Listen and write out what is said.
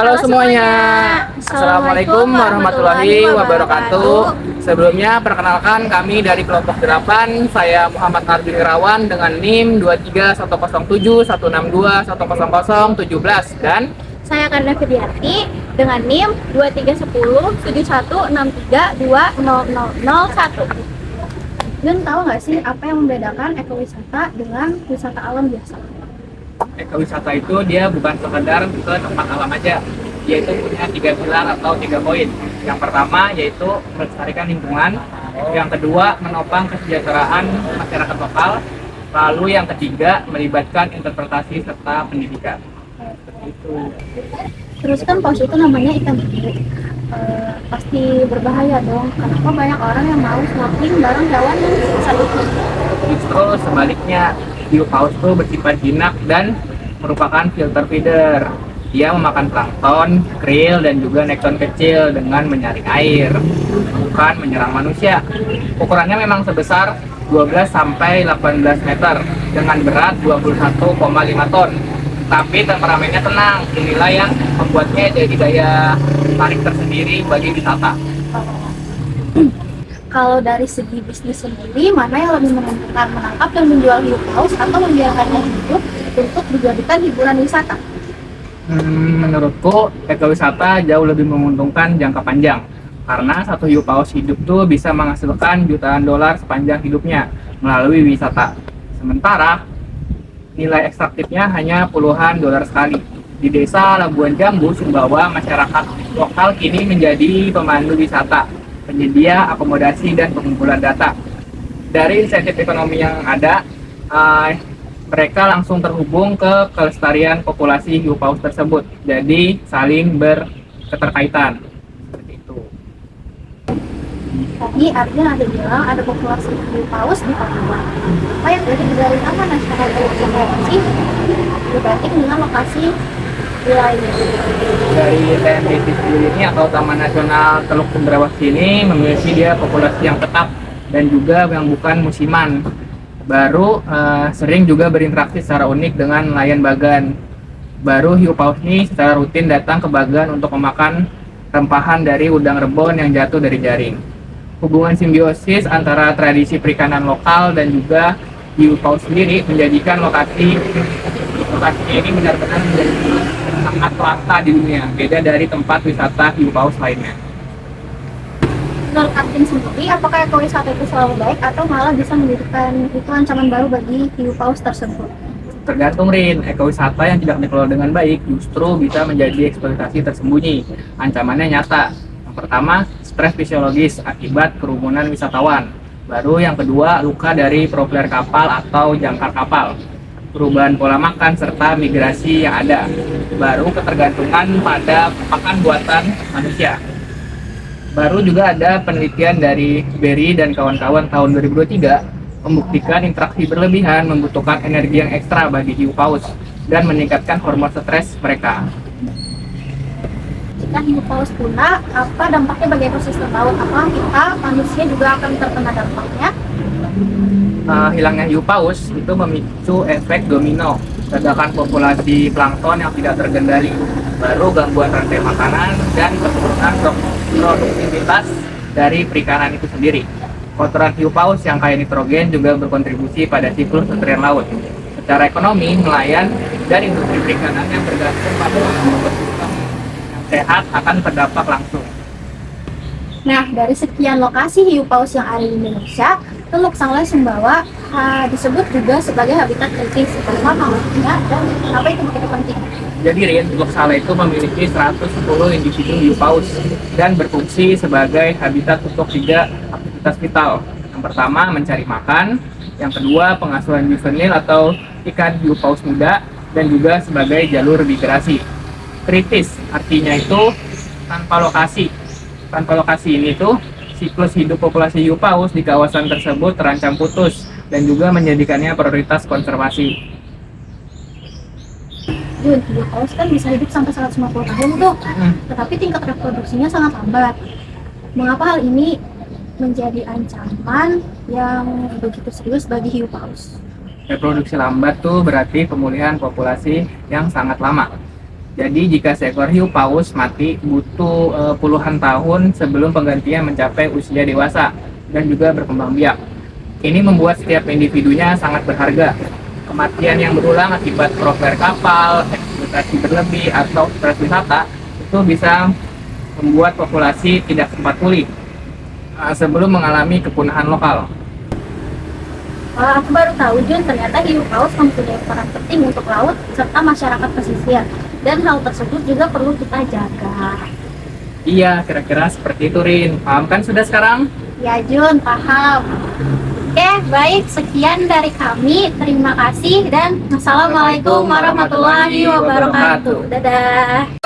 Halo semuanya. Assalamualaikum warahmatullahi wabarakatuh. Sebelumnya perkenalkan kami dari kelompok 8. Saya Muhammad Arjun Irawan dengan NIM 2310162100017 dan saya Karna Fidiati dengan NIM 23107163200001. Dan tahu nggak sih apa yang membedakan ekowisata dengan wisata alam biasa? ekowisata itu dia bukan sekedar ke tempat alam aja, yaitu punya 3 pilar atau 3 poin. Yang pertama yaitu melestarikan lingkungan, yang kedua menopang kesejahteraan masyarakat lokal, lalu yang ketiga melibatkan interpretasi serta pendidikan. Seperti itu. Terus kan paus itu namanya ikan hiu. Pasti berbahaya dong. Kenapa banyak orang yang mau snorkeling bareng hewan yang bisa hidup? Justru sebaliknya, hiu paus itu bersifat jinak dan merupakan filter feeder. Dia memakan plankton, krill, dan juga nekton kecil dengan menyaring air, bukan menyerang manusia. Ukurannya memang sebesar 12 sampai 18 meter dengan berat 21,5 ton. Tapi temperamennya tenang, inilah yang membuatnya jadi daya tarik tersendiri bagi wisata. Kalau dari segi bisnis sendiri, mana yang lebih menentukan, menangkap dan menjual hiu paus atau membiarkannya hidup untuk dijadikan hiburan wisata? Menurutku, ekowisata jauh lebih menguntungkan jangka panjang. Karena satu hiu paus hidup tuh bisa menghasilkan jutaan dolar sepanjang hidupnya melalui wisata. Sementara, nilai ekstraktifnya hanya puluhan dolar sekali. Di desa Labuan Jambu, Sumbawa, masyarakat lokal kini menjadi pemandu wisata, penyedia akomodasi dan pengumpulan data. Dari insentif ekonomi yang ada, mereka langsung terhubung ke kelestarian populasi hiu paus tersebut. Jadi saling berketerkaitan. Seperti itu. Tadi Arjun ada bilang ada populasi hiu paus di Papua. Apa yang berarti dari Taman Nasional Konservasi dibanding dengan lokasi lainnya? Dari TNBT sendiri ini atau Taman Nasional Teluk Cendrawasih ini memiliki dia populasi yang tetap dan juga yang bukan musiman. Baru sering juga berinteraksi secara unik dengan nelayan bagan. Baru hiu paus ini secara rutin datang ke bagan untuk memakan rempahan dari udang rebon yang jatuh dari jaring. Hubungan simbiosis antara tradisi perikanan lokal dan juga hiu paus sendiri menjadikan lokasi ini benar-benar menjadi sangat langka di dunia, beda dari tempat wisata hiu paus lainnya. Menurut Arjun sendiri, apakah ekowisata itu selalu baik atau malah bisa menjadikan itu ancaman baru bagi hiu paus tersebut? Tergantung, Rin. Ekowisata yang tidak dikelola dengan baik justru bisa menjadi eksploitasi tersembunyi. Ancamannya nyata. Yang pertama, stres fisiologis akibat kerumunan wisatawan. Baru yang kedua, luka dari propeller kapal atau jangkar kapal. Perubahan pola makan serta migrasi yang ada. Baru ketergantungan pada pakan buatan manusia. Baru juga ada penelitian dari Berry dan kawan-kawan tahun 2023 membuktikan interaksi berlebihan membutuhkan energi yang ekstra bagi hiu paus dan meningkatkan hormon stres mereka. Jika hiu paus punah, apa dampaknya bagi ekosistem laut? Apakah kita manusia juga akan terkena dampaknya? Hilangnya hiu paus itu memicu efek domino, ledakan populasi plankton yang tidak terkendali, baru gangguan rantai makanan dan penurunan produktivitas dari perikanan itu sendiri. Kotoran hiu paus yang kaya nitrogen juga berkontribusi pada siklus nutrien laut. Secara ekonomi, nelayan dan industri perikanan yang bergantung pada ekosistem yang sehat akan terdampak langsung. Nah, dari sekian lokasi hiu paus yang ada di Indonesia, Teluk Sanglai Sumbawa disebut juga sebagai habitat kritis. Apa maksudnya dan apa itu begitu penting? Jadi, Rin, Teluk Sanglai itu memiliki 110 individu hiu paus dan berfungsi sebagai habitat untuk 3 aktivitas vital. Yang pertama, mencari makan. Yang kedua, pengasuhan juvenil atau ikan hiu paus muda dan juga sebagai jalur migrasi. Kritis artinya itu tanpa lokasi. Tanpa lokasi ini tuh siklus hidup populasi hiu paus di kawasan tersebut terancam putus dan juga menjadikannya prioritas konservasi. Hiu paus kan bisa hidup sampai 150 tahun tuh, tetapi tingkat reproduksinya sangat lambat. Mengapa hal ini menjadi ancaman yang begitu serius bagi hiu paus? Reproduksi lambat tuh berarti pemulihan populasi yang sangat lama. Jadi jika seekor hiu paus mati butuh puluhan tahun sebelum penggantinya mencapai usia dewasa dan juga berkembang biak. Ini membuat setiap individunya sangat berharga. Kematian yang berulang akibat proper kapal, eksploitasi berlebih, atau stres wisata itu bisa membuat populasi tidak sempat pulih sebelum mengalami kepunahan lokal. Wah, aku baru tahu Jun, ternyata hiu paus mempunyai peran penting untuk laut serta masyarakat pesisir. Dan hal tersebut juga perlu kita jaga. Iya, kira-kira seperti itu, Rin. Paham kan sudah sekarang? Ya Jun, paham. Oke, baik. Sekian dari kami. Terima kasih dan Assalamualaikum warahmatullahi wabarakatuh. Dadah.